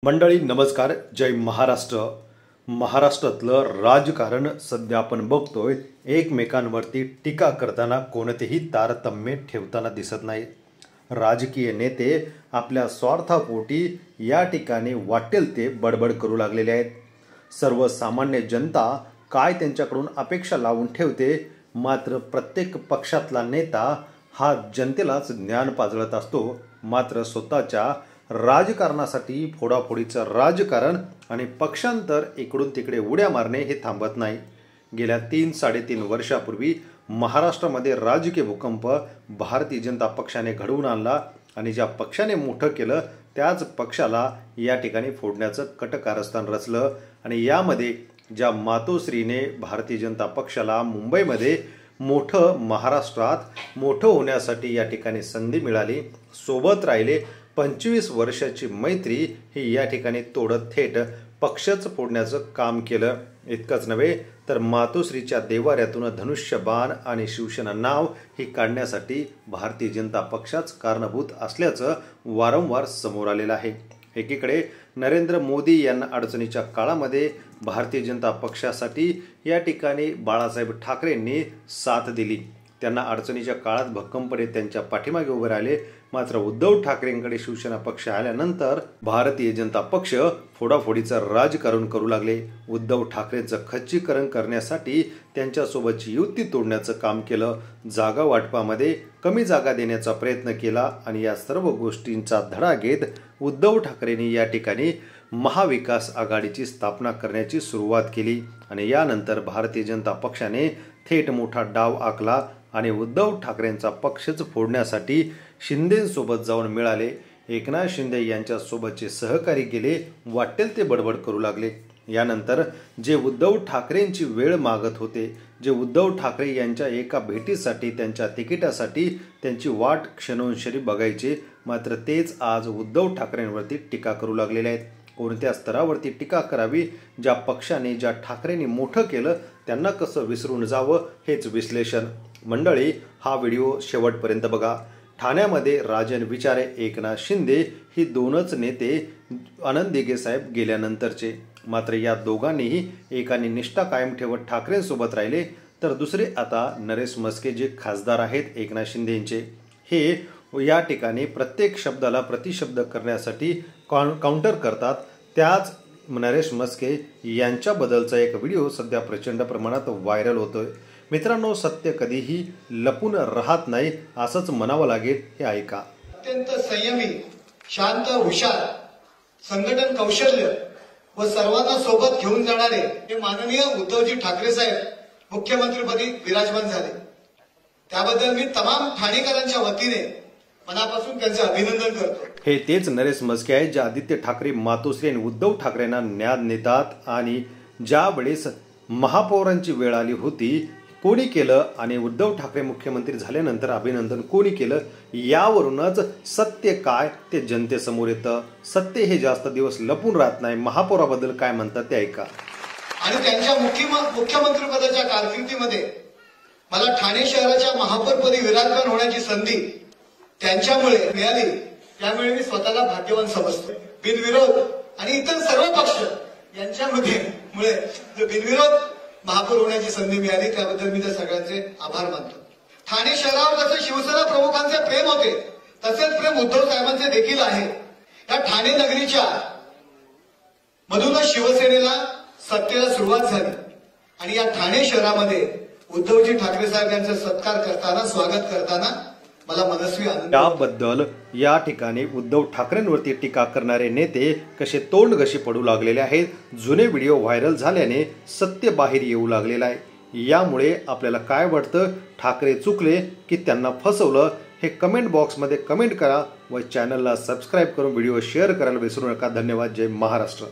मंडळी नमस्कार, जय महाराष्ट्र। महाराष्ट्रातलं राजकारण सध्या आपण बघतोय, एकमेकांवरती टीका करताना कोणतेही तारतम्य ठेवताना दिसत नाही। राजकीय नेते आपल्या स्वार्थापोटी या ठिकाणी वाटेल ते बडबड करू लागलेले आहेत। सर्वसामान्य जनता काय त्यांच्याकडून अपेक्षा लावून ठेवते, मात्र प्रत्येक पक्षातला नेता हा जनतेलाच ज्ञान पाजळत असतो। मात्र स्वतःच्या राजकारणासाठी फोडाफोडीचं राजकारण आणि पक्षांतर इकडून तिकडे उड्या मारणे हे थांबत नाही। गेल्या 3-3.5 वर्षापूर्वी महाराष्ट्रामध्ये राजकीय भूकंप भारतीय जनता पक्षाने घडवून आणला आणि ज्या पक्षाने मोठं केलं त्याच पक्षाला या ठिकाणी फोडण्याचं कटकारस्थान रचलं। आणि यामध्ये ज्या मातोश्रीने भारतीय जनता पक्षाला मुंबईमध्ये मोठं, महाराष्ट्रात मोठं होण्यासाठी या ठिकाणी संधी मिळाली, सोबत राहिले, 25 वर्षाची मैत्री ही या ठिकाणी तोडत थेट पक्षच फोडण्याचं काम केलं। इतकंच नव्हे तर मातोश्रीच्या देवाऱ्यातून धनुष्यबाण आणि शिवसेना नाव ही काढण्यासाठी भारतीय जनता पक्षाच कारणीभूत असल्याचं वारंवार समोर आलेलं आहे। एकीकडे नरेंद्र मोदी यांना अडचणीच्या काळामध्ये भारतीय जनता पक्षासाठी या ठिकाणी बाळासाहेब ठाकरेंनी साथ दिली, त्यांना अडचणीच्या काळात भक्कमपणे त्यांच्या पाठीमागे उभे राहिले। मात्र उद्धव ठाकरेंकडे शिवसेना पक्ष आल्यानंतर भारतीय जनता पक्ष फोडाफोडीचं राजकारण करू लागले। उद्धव ठाकरेंचं खच्चीकरण करण्यासाठी त्यांच्यासोबतची युती तोडण्याचं काम केलं, जागा वाटपामध्ये कमी जागा देण्याचा प्रयत्न केला आणि या सर्व गोष्टींचा धडा घेत उद्धव ठाकरेंनी या ठिकाणी महाविकास आघाडीची स्थापना करण्याची सुरुवात केली। आणि यानंतर भारतीय जनता पक्षाने थेट मोठा डाव आखला आणि उद्धव ठाकरेंचा पक्षच फोडण्यासाठी शिंदेंसोबत जाऊन मिळाले। एकनाथ शिंदे यांच्यासोबतचे सहकारी गेले, वाटेल ते बडबड करू लागले। यानंतर जे उद्धव ठाकरेंची वेळ मागत होते, जे उद्धव ठाकरे यांच्या एका भेटीसाठी, त्यांच्या तिकिटासाठी त्यांची वाट क्षणोक्षणी बघायचे, मात्र तेच आज उद्धव ठाकरेंवरती टीका करू लागलेले आहेत। कोणत्या स्तरावरती टीका करावी, ज्या पक्षाने, ज्या ठाकरेंनी मोठं केलं त्यांना कसं विसरून जावं, हेच विश्लेषण। मंडळी, हा व्हिडिओ शेवटपर्यंत बघा। ठाण्यामध्ये राजन विचारे, एकनाथ शिंदे ही दोनच नेते आनंद दिघे साहेब गेल्यानंतरचे। मात्र या दोघांनीही एकाने निष्ठा कायम ठेवत ठाकरेंसोबत राहिले, तर दुसरे आता नरेश म्हस्के जे खासदार आहेत एकनाथ शिंदेंचे, हे या ठिकाणी प्रत्येक शब्दाला प्रतिशब्द करण्यासाठी काउंटर करतात। त्याच नरेश म्हस्के यांच्याबद्दलचा एक व्हिडिओ सध्या प्रचंड प्रमाणात व्हायरल होतोय। मित्रांनो, सत्य कधीही लपून राहत नाही, असंच म्हणावं लागेल, हे ऐका। अत्यंत संयमी, शांत, हुशार, संघटन कौशल्य व सर्वांना सोबत घेऊन जाणारे हे माननीय उद्धवजी ठाकरे साहेब मुख्यमंत्रीपदी विराजमान झाले, त्याबद्दल मी तमाम ठाणेकरांच्या वतीने मनापासून त्यांचे अभिनंदन करतो। हे तेच नरेश म्हस्के आहेत, जे आदित्य ठाकरे, मातोश्री आणि उद्धव ठाकरेंना न्याद नेतात। आणि ज्या वेळेस महापौरांची वेळ आली होती, कोणी केलं आणि उद्धव ठाकरे मुख्यमंत्री झाल्यानंतर अभिनंदन कोणी केलं, यावरूनच सत्य काय ते जनतेसमोर येतं। सत्य हे जास्त दिवस लपून राहत नाही। महापौराबद्दल काय म्हणतात ते ऐका। आणि त्यांच्या मुख्यमंत्रीपदाच्या कारकिर्दीमध्ये मला ठाणे शहराच्या महापौरपदी विराजमान होण्याची संधी त्यांच्यामुळे मिळाली, त्यामुळे मी स्वतःला भाग्यवान समजतो। बिनविरोध आणि इतर सर्व पक्ष यांच्यामध्ये मुळे बिनविरोध महापौर होण्याची संधी मिळाली, त्याबद्दल मी त्या सगळ्यांचे आभार मानतो। ठाणे शहरावर जसे शिवसेना प्रमुखांचे प्रेम होते, तसेच प्रेम उद्धव साहेबांचे देखील आहे। या ठाणे नगरीच्या मधूनच शिवसेनेला सत्तेला सुरुवात झाली आणि या ठाणे शहरामध्ये उद्धवजी ठाकरे साहेब यांचा सत्कार करताना, स्वागत करताना मला मनस्वी आनंद। त्याबद्दल या ठिकाणी उद्धव ठाकरेंवरती टीका करणारे नेते कसे तोंडघशी पडू लागलेले आहेत। जुने व्हिडिओ व्हायरल झाल्याने सत्य बाहेर येऊ लागलेलं आहे। यामुळे आपल्याला काय वाटतं, ठाकरे चुकले की त्यांना फसवलं, हे कमेंट बॉक्समध्ये कमेंट करा व चॅनलला सबस्क्राईब करून व्हिडिओ शेअर करायला विसरू नका। धन्यवाद। जय महाराष्ट्र।